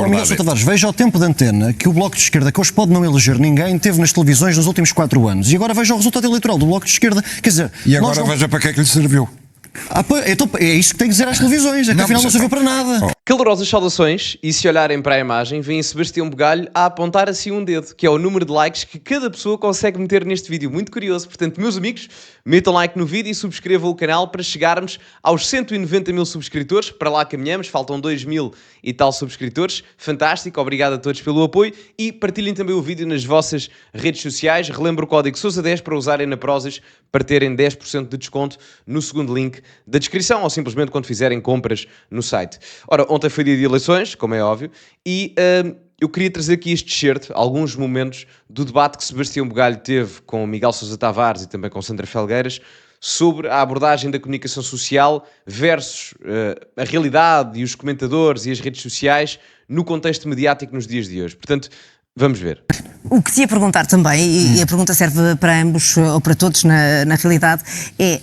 Miguel Sousa Tavares, veja ao tempo de antena que o Bloco de Esquerda, que hoje pode não eleger ninguém, teve nas televisões nos últimos 4 anos. E agora veja o resultado eleitoral do Bloco de Esquerda. Quer dizer, e agora veja para que é que lhe serviu. Então, é isso que tem que dizer às televisões, é que afinal não serviu para nada. Calorosas saudações, e se olharem para a imagem, veem Sebastião Bugalho a apontar assim um dedo, que é o número de likes que cada pessoa consegue meter neste vídeo. Muito curioso. Portanto, meus amigos, metam like no vídeo e subscrevam o canal para chegarmos aos 190 mil subscritores. Para lá caminhamos, faltam 2 mil e tal subscritores. Fantástico, obrigado a todos pelo apoio. E partilhem também o vídeo nas vossas redes sociais. Relembro o código SOUSA10 para usarem na Prozis para terem 10% de desconto no segundo link da descrição ou simplesmente quando fizerem compras no site. Ora, ontem foi dia de eleições, como é óbvio, e eu queria trazer aqui este excerto, alguns momentos do debate que Sebastião Bugalho teve com Miguel Sousa Tavares e também com Sandra Felgueiras sobre a abordagem da comunicação social versus a realidade e os comentadores e as redes sociais no contexto mediático nos dias de hoje. Portanto, vamos ver. O que te ia perguntar também, e a pergunta serve para ambos ou para todos na realidade, é,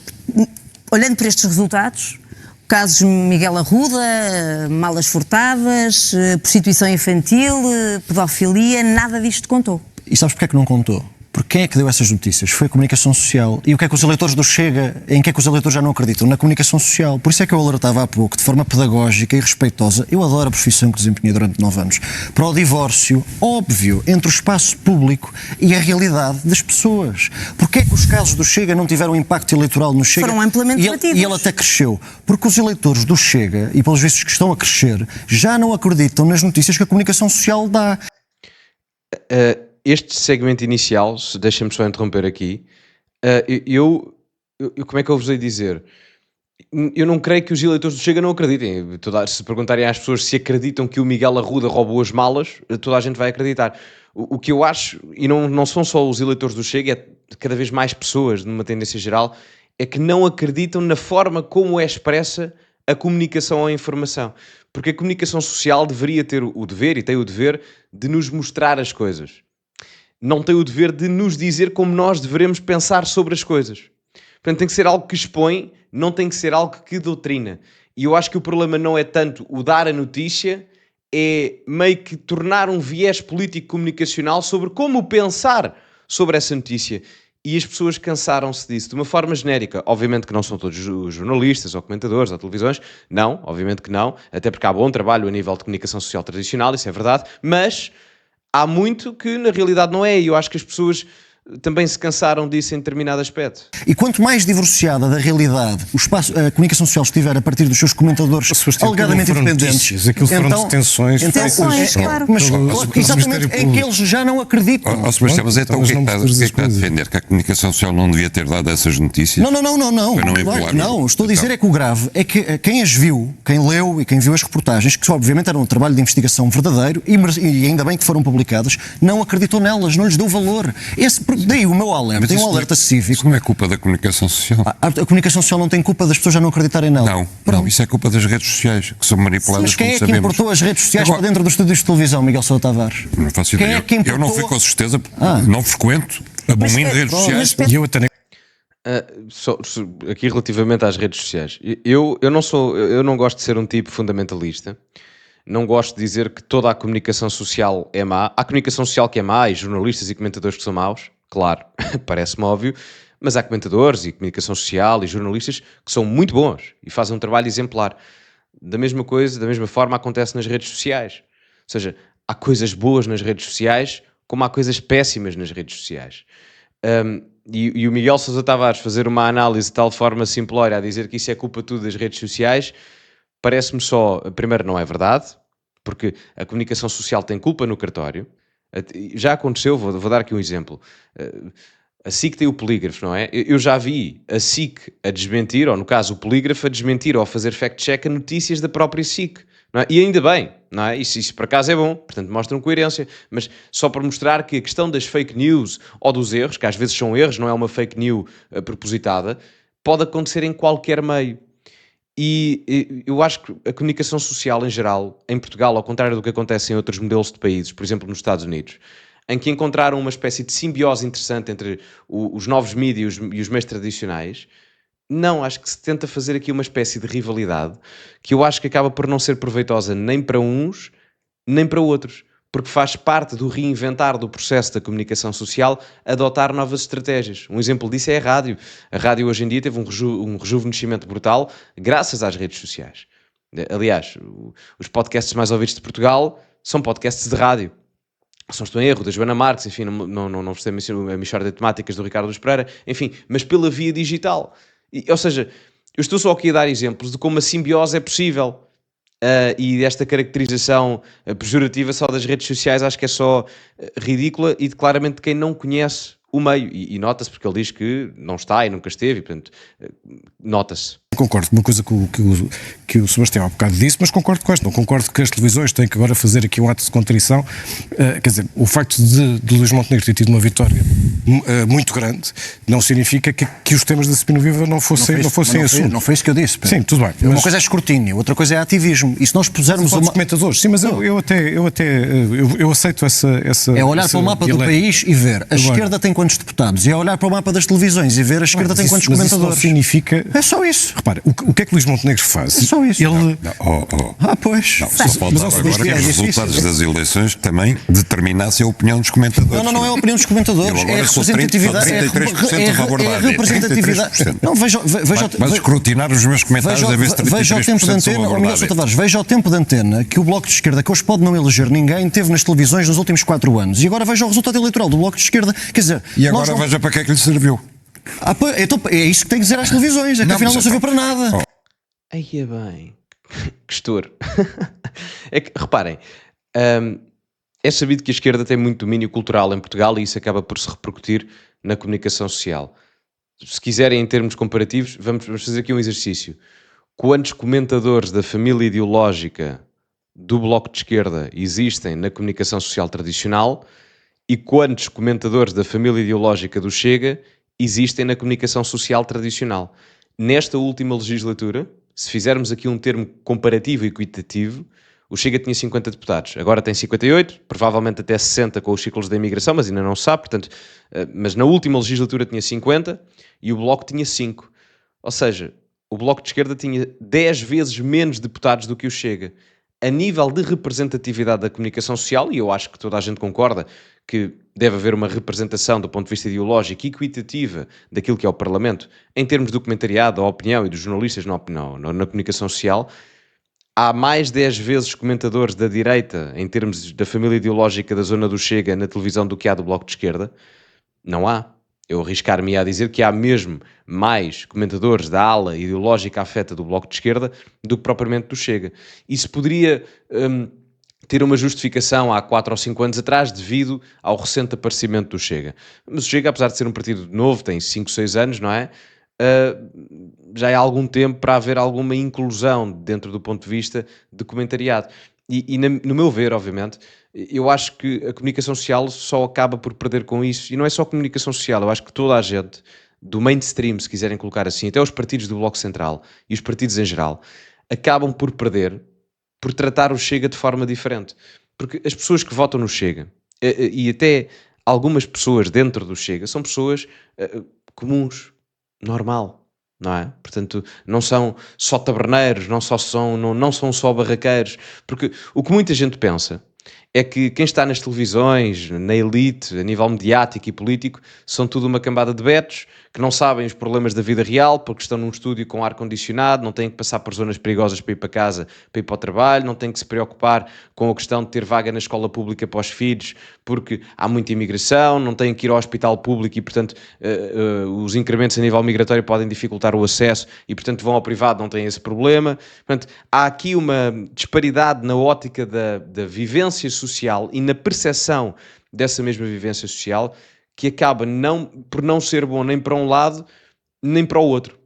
olhando para estes resultados, casos Miguel Arruda, malas furtadas, prostituição infantil, pedofilia, nada disto contou. E sabes porque é que não contou? Porque quem é que deu essas notícias? Foi a comunicação social. E o que é que os eleitores do Chega, em que é que os eleitores já não acreditam? Na comunicação social. Por isso é que eu alertava há pouco, de forma pedagógica e respeitosa, eu adoro a profissão que desempenhei durante 9 anos, para o divórcio óbvio entre o espaço público e a realidade das pessoas. Porque é que os casos do Chega não tiveram impacto eleitoral no Chega? Foram amplamente debatidos. E ele até cresceu. Porque os eleitores do Chega, e pelos vistos que estão a crescer, já não acreditam nas notícias que a comunicação social dá. Este segmento inicial, deixa-me só interromper aqui, como é que eu vos hei de dizer? Eu não creio que os eleitores do Chega não acreditem. Se perguntarem às pessoas se acreditam que o Miguel Arruda roubou as malas, toda a gente vai acreditar. O que eu acho, e não são só os eleitores do Chega, é cada vez mais pessoas, numa tendência geral, é que não acreditam na forma como é expressa a comunicação ou a informação. Porque a comunicação social deveria ter o dever, e tem o dever, de nos mostrar as coisas. Não tem o dever de nos dizer como nós devemos pensar sobre as coisas. Portanto, tem que ser algo que expõe, não tem que ser algo que doutrina. E eu acho que o problema não é tanto o dar a notícia, é meio que tornar um viés político-comunicacional sobre como pensar sobre essa notícia. E as pessoas cansaram-se disso, de uma forma genérica. Obviamente que não são todos os jornalistas ou comentadores ou televisões, não, obviamente que não, até porque há bom trabalho a nível de comunicação social tradicional, isso é verdade, mas há muito que na realidade não é, e eu acho que as pessoas também se cansaram disso em determinado aspecto. E quanto mais divorciada da realidade a comunicação social estiver a partir dos seus comentadores alegadamente independentes, aquilo foram detenções, claro. Mas exatamente é que eles já não acreditam. Sebastião, mas então o que é que está a defender? Que a comunicação social não devia ter dado essas notícias? Não, estou a dizer é que o grave é que quem as viu, quem leu e quem viu as reportagens, que obviamente eram um trabalho de investigação verdadeiro e ainda bem que foram publicadas, não acreditou nelas, não lhes deu valor. Daí o meu alerta, tem um alerta cívico. Isso não é culpa da comunicação social? A comunicação social não tem culpa das pessoas já não acreditarem nela. Não, isso é culpa das redes sociais, que são manipuladas. Mas quem é que importou as redes sociais para dentro dos estúdios de televisão, Miguel Sousa Tavares? Não faço ideia. Eu não fui com certeza, não frequento, abomino redes sociais. E eu até aqui relativamente às redes sociais, eu não gosto de ser um tipo fundamentalista. Não gosto de dizer que toda a comunicação social é má. Há comunicação social que é má e jornalistas e comentadores que são maus, claro, parece-me óbvio, mas há comentadores e comunicação social e jornalistas que são muito bons e fazem um trabalho exemplar. Da mesma forma acontece nas redes sociais. Ou seja, há coisas boas nas redes sociais como há coisas péssimas nas redes sociais. E o Miguel Sousa Tavares fazer uma análise de tal forma simplória a dizer que isso é culpa tudo das redes sociais, parece-me só, primeiro não é verdade, porque a comunicação social tem culpa no cartório. Já aconteceu, vou dar aqui um exemplo. A SIC tem o polígrafo, não é? Eu já vi a SIC a desmentir, ou no caso o polígrafo a desmentir ou a fazer fact-check a notícias da própria SIC. Não é? E ainda bem, não é? Isso por acaso é bom, portanto mostram coerência, mas só para mostrar que a questão das fake news ou dos erros, que às vezes são erros, não é uma fake news propositada, pode acontecer em qualquer meio. E eu acho que a comunicação social em geral, em Portugal, ao contrário do que acontece em outros modelos de países, por exemplo nos Estados Unidos, em que encontraram uma espécie de simbiose interessante entre os novos mídias e os meios tradicionais, não, acho que se tenta fazer aqui uma espécie de rivalidade que eu acho que acaba por não ser proveitosa nem para uns nem para outros, porque faz parte do reinventar do processo da comunicação social adotar novas estratégias. Um exemplo disso é a rádio. A rádio hoje em dia teve um rejuvenescimento brutal graças às redes sociais. Aliás, os podcasts mais ouvidos de Portugal são podcasts de rádio. Se não estou em erro, da Joana Marques, enfim, não vos tenho a mixórdia de temáticas do Ricardo Luz Pereira, enfim, mas pela via digital. Ou seja, eu estou só aqui a dar exemplos de como a simbiose é possível. E esta caracterização pejorativa só das redes sociais acho que é só ridícula e claramente de quem não conhece o meio. E nota-se porque ele diz que não está e nunca esteve, e portanto, nota-se. Concordo com uma coisa que o Sebastião há bocado disse, mas concordo com esta. Não concordo que as televisões têm que agora fazer aqui um ato de contrição. Quer dizer, o facto de Luís Montenegro ter tido uma vitória muito grande não significa que os temas da Spino Viva não fossem assunto. Não foi isso que eu disse. Sim, tudo bem. Uma coisa é escrutínio, outra coisa é ativismo. E se nós pusermos uma... comentadores, sim, mas eu aceito essa... É olhar para o mapa do país e ver a esquerda tem quantos deputados, e é olhar para o mapa das televisões e ver a esquerda tem quantos comentadores. Isso não significa... É só isso. Repara, o que é que Luís Montenegro faz? É só isso. Ele... Pois. Não, só faltava agora que os resultados das eleições também determinassem a opinião dos comentadores. Não é a opinião dos comentadores, é a representatividade. 33% a favor da AD. Representatividade. Não, Vais escrutinar os meus comentários a ver se 33% são a favor da AD. Veja o tempo de antena que o Bloco de Esquerda, que hoje pode não eleger ninguém, teve nas televisões nos últimos 4 anos. E agora veja o resultado eleitoral do Bloco de Esquerda. Quer dizer, e agora veja para que é que lhe serviu. Então, é isso que tem que dizer às televisões, é que afinal não serviu para nada. Aí é bem. Que estouro. É que, reparem, é sabido que a esquerda tem muito domínio cultural em Portugal e isso acaba por se repercutir na comunicação social. Se quiserem, em termos comparativos, vamos fazer aqui um exercício. Quantos comentadores da família ideológica do Bloco de Esquerda existem na comunicação social tradicional e quantos comentadores da família ideológica do Chega existem na comunicação social tradicional? Nesta última legislatura, se fizermos aqui um termo comparativo e equitativo, o Chega tinha 50 deputados, agora tem 58, provavelmente até 60 com os ciclos da imigração, mas ainda não se sabe, portanto, mas na última legislatura tinha 50 e o Bloco tinha 5. Ou seja, o Bloco de Esquerda tinha 10 vezes menos deputados do que o Chega. A nível de representatividade da comunicação social, e eu acho que toda a gente concorda que deve haver uma representação do ponto de vista ideológico equitativa daquilo que é o Parlamento, em termos do comentariado, da opinião e dos jornalistas na comunicação social, há mais 10 vezes comentadores da direita, em termos da família ideológica da zona do Chega, na televisão do que há do Bloco de Esquerda? Não há. Eu arriscar-me a dizer que há mesmo mais comentadores da ala ideológica afeta do Bloco de Esquerda do que propriamente do Chega. Isso poderia ter uma justificação há 4 ou 5 anos atrás devido ao recente aparecimento do Chega. Mas o Chega, apesar de ser um partido novo, tem 5, 6 anos, não é? Já há algum tempo para haver alguma inclusão dentro do ponto de vista de comentariado. E no meu ver, obviamente, eu acho que a comunicação social só acaba por perder com isso. E não é só a comunicação social, eu acho que toda a gente do mainstream, se quiserem colocar assim, até os partidos do Bloco Central e os partidos em geral, acabam por perder por tratar o Chega de forma diferente. Porque as pessoas que votam no Chega, e até algumas pessoas dentro do Chega, são pessoas comuns, normal, não é? Portanto, não são só taberneiros, não são só barraqueiros, porque o que muita gente pensa é que quem está nas televisões, na elite, a nível mediático e político, são tudo uma cambada de betos que não sabem os problemas da vida real porque estão num estúdio com ar-condicionado, não têm que passar por zonas perigosas para ir para casa, para ir para o trabalho, não têm que se preocupar com a questão de ter vaga na escola pública para os filhos porque há muita imigração, não têm que ir ao hospital público e, portanto, os incrementos a nível migratório podem dificultar o acesso e, portanto, vão ao privado, não têm esse problema. Portanto, há aqui uma disparidade na ótica da vivência social e na percepção dessa mesma vivência social que acaba por não ser bom nem para um lado nem para o outro,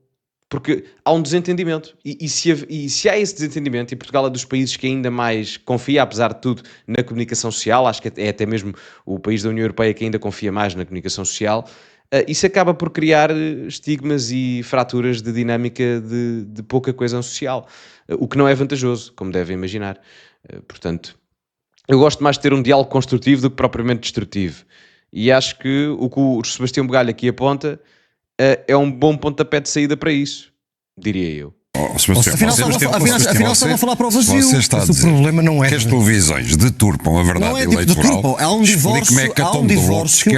porque há um desentendimento e se há esse desentendimento, e Portugal é dos países que ainda mais confia, apesar de tudo, na comunicação social, acho que é até mesmo o país da União Europeia que ainda confia mais na comunicação social, isso acaba por criar estigmas e fraturas de dinâmica de pouca coesão social, o que não é vantajoso, como devem imaginar. Portanto, eu gosto mais de ter um diálogo construtivo do que propriamente destrutivo. E acho que o Sebastião Bugalho aqui aponta é um bom pontapé de saída para isso, diria eu. Sebastião, Afinal, estava a falar para o vazio. Você está a Mas o dizer problema não é que as televisões deturpam a verdade Não é eleitoral. tipo, há um divórcio,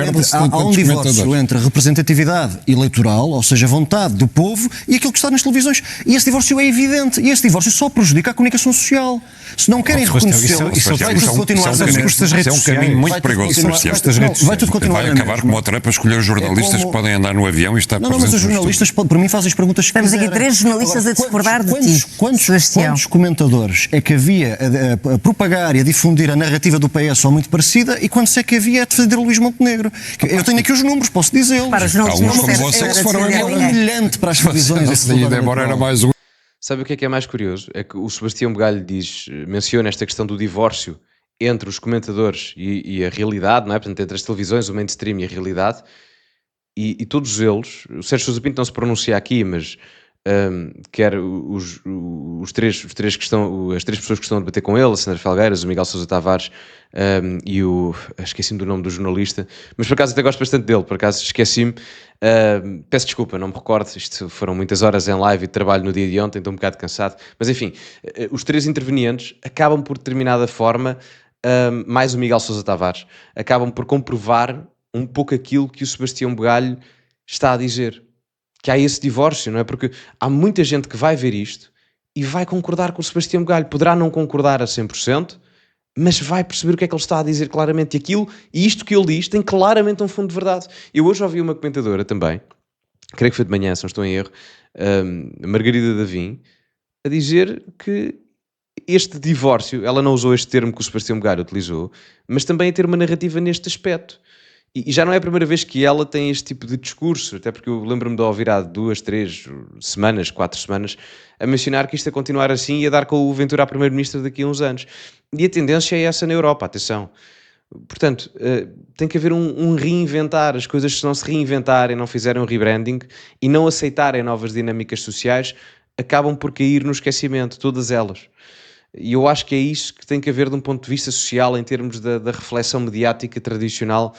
entre a representatividade eleitoral, ou seja, a vontade do povo, e aquilo que está nas televisões. E esse divórcio é evidente. E esse divórcio só prejudica a comunicação social. Se não querem reconhecê-lo, vai tudo continuar a ser Isso é um caminho muito perigoso, Sebastião. Vai tudo continuar Vai acabar como o Trump a escolher os jornalistas que podem andar no avião e estar Não, mas os jornalistas, para mim, fazem as perguntas que Estamos aqui quiserem. 3 jornalistas a discordar de ti, Sebastião. Quantos comentadores é que havia a propagar e a difundir a narrativa do PS ou muito parecida, e quantos é que havia a defender o Luís Montenegro? Eu tenho aqui os números, posso dizê-los. Para os jornalistas Alguns não como serve você para que foram defender embora. É ninguém. humilhante para as televisões. Esse daí, embora era mais um. Sabe o que é mais curioso? É que o Sebastião Bugalho menciona esta questão do divórcio entre os comentadores e a realidade, não é? Portanto, entre as televisões, o mainstream e a realidade, e todos eles, o Sérgio Sousa Pinto não se pronuncia aqui, mas quer as três pessoas que estão a debater com ele, a Sandra Felgueiras, o Miguel Sousa Tavares e esqueci-me do nome do jornalista, mas por acaso até gosto bastante dele, por acaso esqueci-me. Peço desculpa, não me recordo, isto foram muitas horas em live e de trabalho no dia de ontem, estou um bocado cansado, mas enfim, os três intervenientes acabam por determinada forma, mais o Miguel Sousa Tavares, acabam por comprovar um pouco aquilo que o Sebastião Bugalho está a dizer, que há esse divórcio, não é? Porque há muita gente que vai ver isto e vai concordar com o Sebastião Bugalho, poderá não concordar a 100%, mas vai perceber o que é que ele está a dizer claramente, e isto que ele diz tem claramente um fundo de verdade. Eu hoje ouvi uma comentadora também, creio que foi de manhã, se não estou em erro, Margarida Davim, a dizer que este divórcio, ela não usou este termo que o Sebastião Bugalho utilizou, mas também a ter uma narrativa neste aspecto. E já não é a primeira vez que ela tem este tipo de discurso, até porque eu lembro-me de ouvir há 2, 3 semanas, 4 semanas, a mencionar que isto a continuar assim e a dar com o Ventura a primeiro-ministro daqui a uns anos. E a tendência é essa na Europa, atenção. Portanto, tem que haver um reinventar. As coisas, se não se reinventarem, não fizerem um rebranding e não aceitarem novas dinâmicas sociais, acabam por cair no esquecimento, todas elas. E eu acho que é isso que tem que haver de um ponto de vista social em termos da reflexão mediática tradicional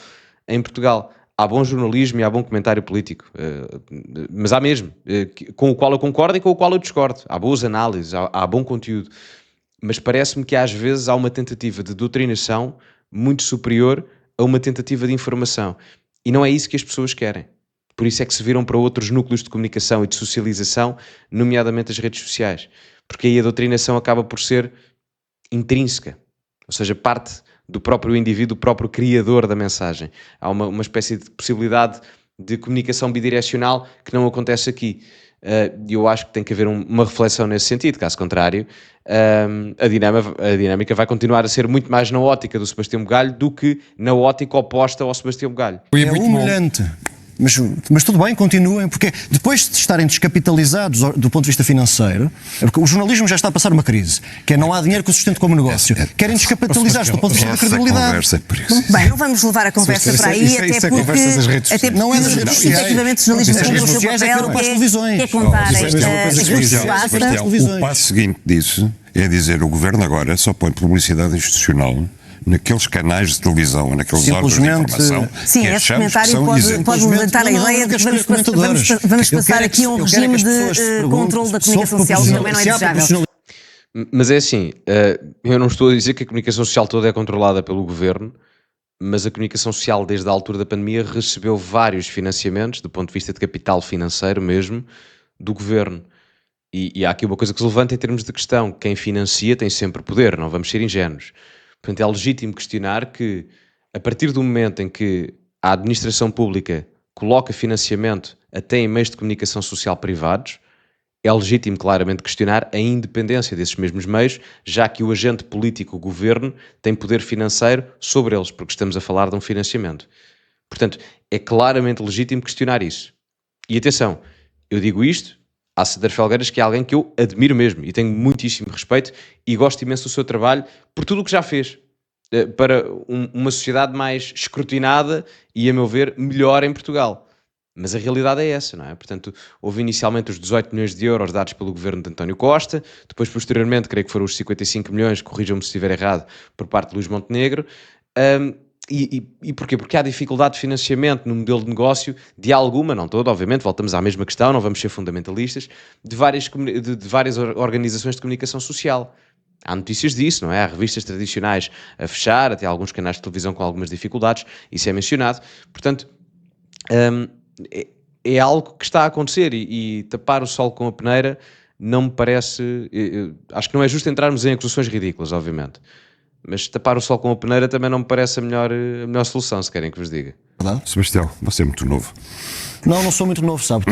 em Portugal. Há bom jornalismo e há bom comentário político, mas há mesmo, com o qual eu concordo e com o qual eu discordo. Há boas análises, há bom conteúdo, mas parece-me que às vezes há uma tentativa de doutrinação muito superior a uma tentativa de informação. E não é isso que as pessoas querem. Por isso é que se viram para outros núcleos de comunicação e de socialização, nomeadamente as redes sociais. Porque aí a doutrinação acaba por ser intrínseca, ou seja, parte do próprio indivíduo, do próprio criador da mensagem. Há uma espécie de possibilidade de comunicação bidirecional que não acontece aqui. Eu acho que tem que haver uma reflexão nesse sentido, caso contrário, a dinâmica vai continuar a ser muito mais na ótica do Sebastião Bugalho do que na ótica oposta ao Sebastião Bugalho. É humilhante. Mas tudo bem, continuem, porque depois de estarem descapitalizados do ponto de vista financeiro, porque o jornalismo já está a passar uma crise, que é não há dinheiro que o sustente como negócio, querem descapitalizar-se do ponto de vista da credibilidade. Bem, não vamos levar a conversa para aí, até porque Não é das redes sociais. efetivamente o jornalismo tem o seu papel, que é contar aquilo que se passa. O passo seguinte disso é dizer o governo agora só põe publicidade institucional naqueles canais de televisão, naqueles órgãos de informação. Sim, esse comentário pode levantar a ideia de que vamos passar aqui a um regime de controle da comunicação social, que também não é desejável. Mas é assim, eu não estou a dizer que a comunicação social toda é controlada pelo governo, mas a comunicação social desde a altura da pandemia recebeu vários financiamentos, do ponto de vista de capital financeiro mesmo, do governo. E há aqui uma coisa que se levanta em termos de questão: quem financia tem sempre poder, não vamos ser ingênuos. Portanto, é legítimo questionar que, a partir do momento em que a administração pública coloca financiamento até em meios de comunicação social privados, é legítimo claramente questionar a independência desses mesmos meios, já que o agente político, o governo, tem poder financeiro sobre eles, porque estamos a falar de um financiamento. Portanto, é claramente legítimo questionar isso. E atenção, eu digo isto à Sandra Felgueiras, que é alguém que eu admiro mesmo e tenho muitíssimo respeito e gosto imenso do seu trabalho por tudo o que já fez para uma sociedade mais escrutinada e, a meu ver, melhor em Portugal. Mas a realidade é essa, não é? Portanto, houve inicialmente os 18 milhões de euros dados pelo governo de António Costa, depois, posteriormente, creio que foram os 55 milhões, corrijam-me se estiver errado, por parte de Luís Montenegro. E porquê? Porque há dificuldade de financiamento no modelo de negócio de alguma, não toda, obviamente, voltamos à mesma questão, não vamos ser fundamentalistas, de várias organizações de comunicação social. Há notícias disso, não é? Há revistas tradicionais a fechar, até alguns canais de televisão com algumas dificuldades, isso é mencionado. Portanto, é algo que está a acontecer e tapar o sol com a peneira não me parece... acho que não é justo entrarmos em acusações ridículas, obviamente. Mas tapar o sol com a peneira também não me parece a melhor solução, se querem que vos diga. Verdade? Sebastião, você é muito novo. Não sou muito novo, sabe?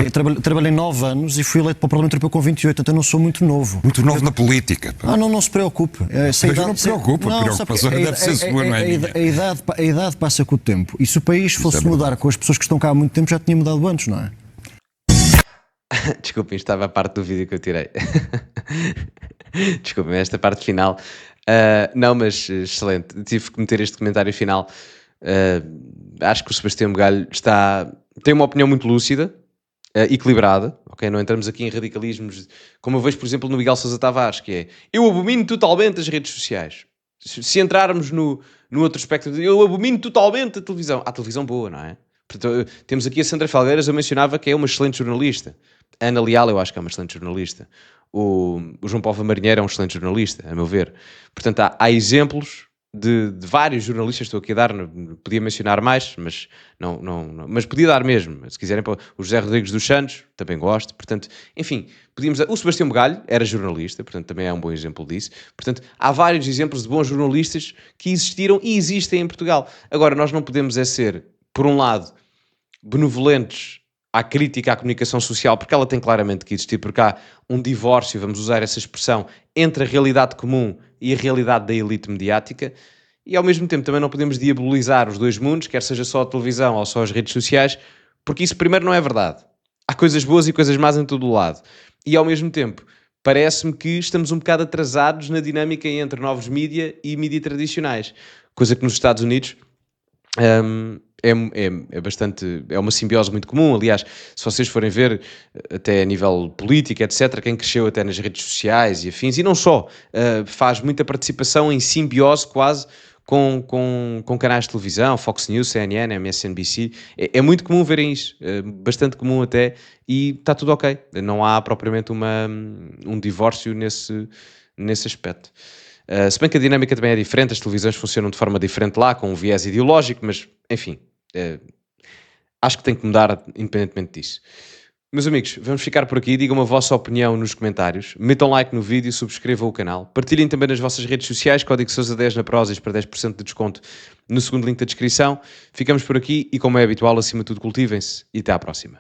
Trabalhei 9 anos e fui eleito para o Parlamento Europeu com 28, então eu não sou muito novo. Muito novo na política. Pá. Não se preocupe. Mas não se preocupa, a preocupação deve ser sua, não é minha. A idade passa com o tempo. E se o país fosse mudar com as pessoas que estão cá há muito tempo, já tinha mudado antes, não é? Desculpem, estava a parte do vídeo que eu tirei. Desculpem, esta parte final. Não, mas excelente. Tive que meter este comentário final. Acho que o Sebastião Bugalho tem uma opinião muito lúcida, equilibrada, ok? Não entramos aqui em radicalismos, como eu vejo, por exemplo, no Miguel Sousa Tavares, que é: eu abomino totalmente as redes sociais. Se entrarmos no outro espectro, eu abomino totalmente a televisão. Há televisão boa, não é? Portanto, temos aqui a Sandra Felgueiras, eu mencionava que é uma excelente jornalista. A Ana Leal, eu acho que é uma excelente jornalista. O João Paulo Marinheiro é um excelente jornalista, a meu ver. Portanto, há exemplos de vários jornalistas, estou aqui a dar, podia mencionar mais, mas mas podia dar mesmo, se quiserem. O José Rodrigues dos Santos, também gosto. Portanto, enfim, o Sebastião Bugalho era jornalista, portanto também é um bom exemplo disso. Portanto, há vários exemplos de bons jornalistas que existiram e existem em Portugal. Agora, nós não podemos ser, por um lado, benevolentes à crítica à comunicação social, porque ela tem claramente que existir, porque há um divórcio, vamos usar essa expressão, entre a realidade comum e a realidade da elite mediática, e ao mesmo tempo também não podemos diabolizar os dois mundos, quer seja só a televisão ou só as redes sociais, porque isso primeiro não é verdade. Há coisas boas e coisas más em todo o lado. E ao mesmo tempo, parece-me que estamos um bocado atrasados na dinâmica entre novos mídia e mídia tradicionais, coisa que nos Estados Unidos é uma simbiose muito comum. Aliás, se vocês forem ver até a nível político, etc., quem cresceu até nas redes sociais e afins, e não só, faz muita participação em simbiose quase com canais de televisão, Fox News, CNN, MSNBC. É muito comum verem isso, bastante comum até, e está tudo ok. Não há propriamente um divórcio nesse aspecto. Se bem que a dinâmica também é diferente, as televisões funcionam de forma diferente lá, com um viés ideológico, mas, enfim, acho que tem que mudar independentemente disso. Meus amigos, vamos ficar por aqui. Digam a vossa opinião nos comentários, metam like no vídeo, subscrevam o canal, partilhem também nas vossas redes sociais, código Sousa10 na Prozis para 10% de desconto no segundo link da descrição. Ficamos por aqui e, como é habitual, acima de tudo, cultivem-se e até à próxima.